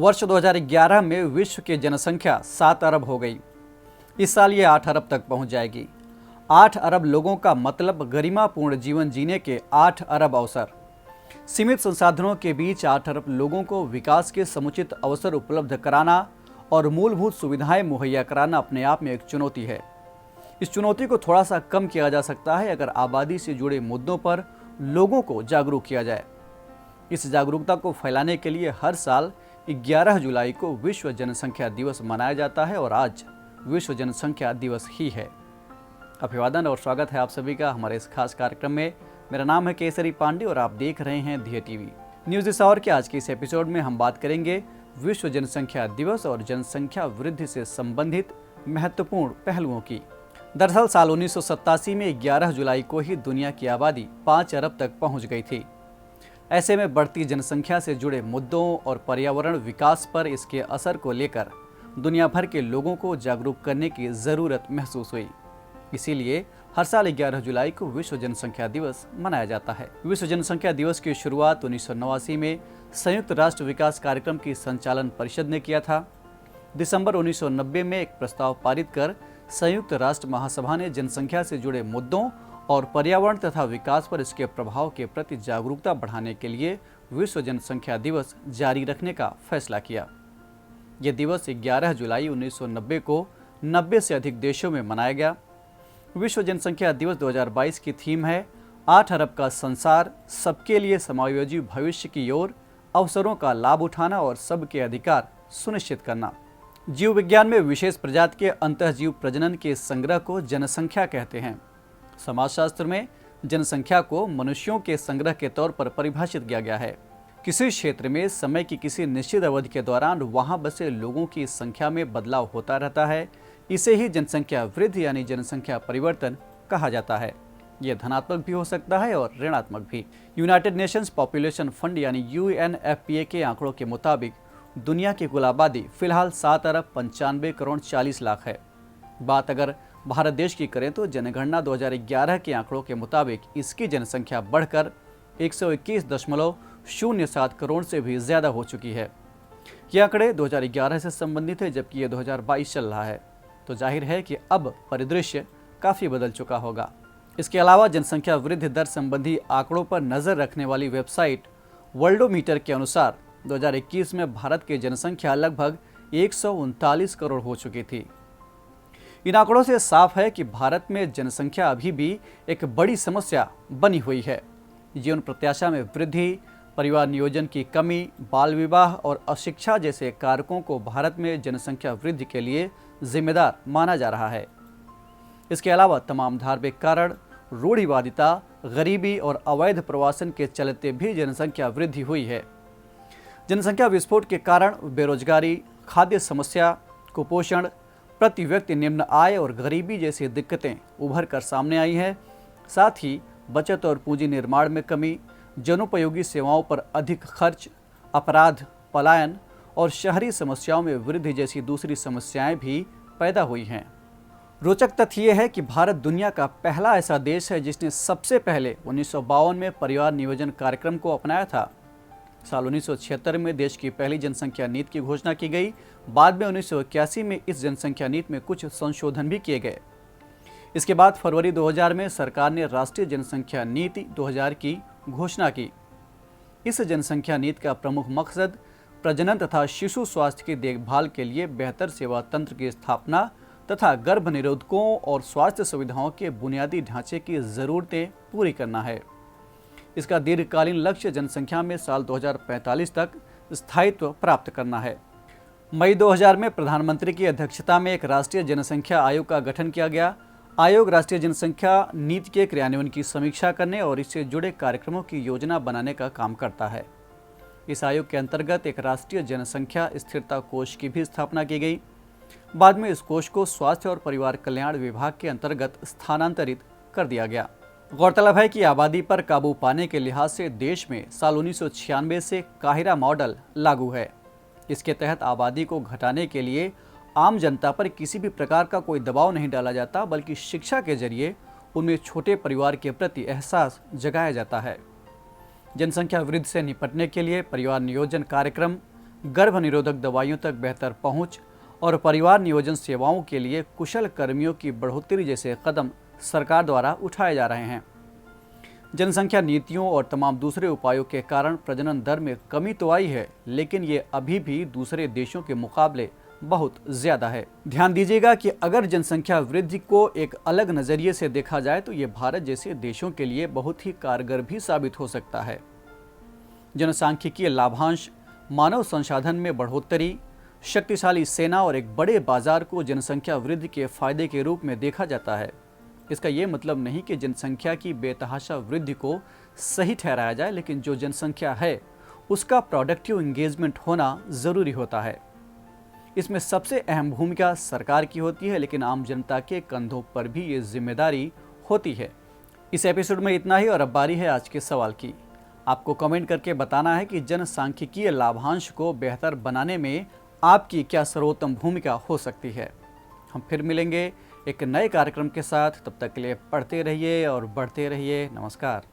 वर्ष 2011 में विश्व की जनसंख्या 7 अरब हो गई। इस साल ये 8 अरब तक पहुंच जाएगी। 8 अरब लोगों का मतलब गरिमापूर्ण जीवन जीने के 8 अरब अवसर। सीमित संसाधनों के बीच 8 अरब लोगों को विकास के समुचित अवसर उपलब्ध कराना और मूलभूत सुविधाएं मुहैया कराना अपने आप में एक चुनौती है। इस चुनौती को थोड़ा सा कम किया जा सकता है अगर आबादी से जुड़े मुद्दों पर लोगों को जागरूक किया जाए। इस जागरूकता को फैलाने के लिए हर साल 11 जुलाई को विश्व जनसंख्या दिवस मनाया जाता है और आज विश्व जनसंख्या दिवस ही है। अभिवादन और स्वागत है आप सभी का हमारे इस खास कार्यक्रम में। मेरा नाम है केसरी पांडे और आप देख रहे हैं ध्येय टीवी न्यूज। इस आवर के आज के इस एपिसोड में हम बात करेंगे विश्व जनसंख्या दिवस और जनसंख्या वृद्धि से संबंधित महत्वपूर्ण पहलुओं की। दरअसल साल 1987 में 11 जुलाई को ही दुनिया की आबादी 5 अरब तक पहुंच गई थी। ऐसे में बढ़ती जनसंख्या से जुड़े मुद्दों और पर्यावरण विकास पर इसके असर को लेकर दुनिया भर के लोगों को जागरूक करने की ज़रूरत महसूस हुई। इसीलिए हर साल 11 जुलाई को विश्व जनसंख्या दिवस मनाया जाता है। विश्व जनसंख्या दिवस की शुरुआत 1989 में संयुक्त राष्ट्र विकास कार्यक्रम की संचालन परिषद ने किया था। दिसंबर 1990 में एक प्रस्ताव पारित कर संयुक्त राष्ट्र महासभा ने जनसंख्या से जुड़े मुद्दों और पर्यावरण तथा विकास पर इसके प्रभाव के प्रति जागरूकता बढ़ाने के लिए विश्व जनसंख्या दिवस जारी रखने का फैसला किया। यह दिवस 11 जुलाई 1990 को 90 से अधिक देशों में मनाया गया। विश्व जनसंख्या दिवस 2022 की थीम है 8 अरब का संसार, सबके लिए समायोजी भविष्य की ओर, अवसरों का लाभ उठाना और सबके अधिकार सुनिश्चित करना। जीव विज्ञान में विशेष प्रजाति के अंतःजीव प्रजनन के संग्रह को जनसंख्या कहते हैं। समाजशास्त्र में जनसंख्या को मनुष्यों के संग्रह के तौर पर परिभाषित किया गया है। किसी क्षेत्र में समय की किसी निश्चित अवधि के दौरान वहां बसे लोगों की संख्या में बदलाव होता रहता है। इसे ही जनसंख्या वृद्धि यानी जनसंख्या परिवर्तन कहा जाता है। यह धनात्मक भी हो सकता है और ऋणात्मक भी। यूनाइटेड नेशंस पॉपुलेशन फंड यानी UNFPA के आंकड़ों के मुताबिक दुनिया की कुल आबादी फिलहाल 7 अरब 95 करोड़ 40 लाख है। बात अगर भारत देश की करें तो जनगणना 2011 के आंकड़ों के मुताबिक इसकी जनसंख्या बढ़कर 121.07 करोड़ से भी ज़्यादा हो चुकी है। ये आंकड़े 2011 से संबंधित है, जबकि ये 2022 चल रहा है, तो जाहिर है कि अब परिदृश्य काफ़ी बदल चुका होगा। इसके अलावा जनसंख्या वृद्धि दर संबंधी आंकड़ों पर नज़र रखने वाली वेबसाइट वर्ल्डोमीटर के अनुसार 2021 में भारत की जनसंख्या लगभग 139 करोड़ हो चुकी थी। इन आंकड़ों से साफ है कि भारत में जनसंख्या अभी भी एक बड़ी समस्या बनी हुई है। जीवन प्रत्याशा में वृद्धि, परिवार नियोजन की कमी, बाल विवाह और अशिक्षा जैसे कारकों को भारत में जनसंख्या वृद्धि के लिए जिम्मेदार माना जा रहा है। इसके अलावा तमाम धार्मिक कारण, रूढ़िवादिता, गरीबी और अवैध प्रवासन के चलते भी जनसंख्या वृद्धि हुई है। जनसंख्या विस्फोट के कारण बेरोजगारी, खाद्य समस्या, कुपोषण, प्रति व्यक्ति निम्न आय और गरीबी जैसी दिक्कतें उभर कर सामने आई हैं। साथ ही बचत और पूंजी निर्माण में कमी, जनोपयोगी सेवाओं पर अधिक खर्च, अपराध, पलायन और शहरी समस्याओं में वृद्धि जैसी दूसरी समस्याएं भी पैदा हुई हैं। रोचक तथ्य यह है कि भारत दुनिया का पहला ऐसा देश है जिसने सबसे पहले 1952 में परिवार नियोजन कार्यक्रम को अपनाया था। साल 1976 में देश की पहली जनसंख्या नीति की घोषणा की गई। बाद में 1981 में इस जनसंख्या नीति में कुछ संशोधन भी किए गए। इसके बाद फरवरी 2000 में सरकार ने राष्ट्रीय जनसंख्या नीति 2000 की घोषणा की। इस जनसंख्या नीति का प्रमुख मकसद प्रजनन तथा शिशु स्वास्थ्य की देखभाल के लिए बेहतर सेवा तंत्र की स्थापना तथा गर्भ निरोधकों और स्वास्थ्य सुविधाओं के बुनियादी ढांचे की ज़रूरतें पूरी करना है। इसका दीर्घकालीन लक्ष्य जनसंख्या में साल 2045 तक स्थायित्व प्राप्त करना है। मई 2000 में प्रधानमंत्री की अध्यक्षता में एक राष्ट्रीय जनसंख्या आयोग का गठन किया गया। आयोग राष्ट्रीय जनसंख्या नीति के क्रियान्वयन की समीक्षा करने और इससे जुड़े कार्यक्रमों की योजना बनाने का काम करता है। इस आयोग के अंतर्गत एक राष्ट्रीय जनसंख्या स्थिरता कोष की भी स्थापना की गई। बाद में इस कोष को स्वास्थ्य और परिवार कल्याण विभाग के अंतर्गत स्थानांतरित कर दिया गया। गौरतलब है कि आबादी पर काबू पाने के लिहाज से देश में साल 1996 से काहिरा मॉडल लागू है। इसके तहत आबादी को घटाने के लिए आम जनता पर किसी भी प्रकार का कोई दबाव नहीं डाला जाता, बल्कि शिक्षा के जरिए उनमें छोटे परिवार के प्रति एहसास जगाया जाता है। जनसंख्या वृद्धि से निपटने के लिए परिवार नियोजन कार्यक्रम, गर्भ निरोधक दवाइयों तक बेहतर पहुंच और परिवार नियोजन सेवाओं के लिए कुशल कर्मियों की बढ़ोतरी जैसे कदम सरकार द्वारा उठाए जा रहे हैं। जनसंख्या नीतियों और तमाम दूसरे उपायों के कारण प्रजनन दर में कमी तो आई है, लेकिन ये अभी भी दूसरे देशों के मुकाबले बहुत ज्यादा है। ध्यान दीजिएगा कि अगर जनसंख्या वृद्धि को एक अलग नजरिए से देखा जाए तो ये भारत जैसे देशों के लिए बहुत ही कारगर भी साबित हो सकता है। जनसांख्यिकीय लाभांश मानव संसाधन में बढ़ोतरी, शक्तिशाली सेना और एक बड़े बाजार को जनसंख्या वृद्धि के फायदे के रूप में देखा जाता है। इसका ये मतलब नहीं कि जनसंख्या की बेतहाशा वृद्धि को सही ठहराया जाए, लेकिन जो जनसंख्या है उसका प्रोडक्टिव एंगेजमेंट होना ज़रूरी होता है। इसमें सबसे अहम भूमिका सरकार की होती है, लेकिन आम जनता के कंधों पर भी ये जिम्मेदारी होती है। इस एपिसोड में इतना ही और अब बारी है आज के सवाल की। आपको कमेंट करके बताना है कि जनसांख्यिकीय लाभांश को बेहतर बनाने में आपकी क्या सर्वोत्तम भूमिका हो सकती है। हम फिर मिलेंगे एक नए कार्यक्रम के साथ। तब तक के लिए पढ़ते रहिए और बढ़ते रहिए। नमस्कार।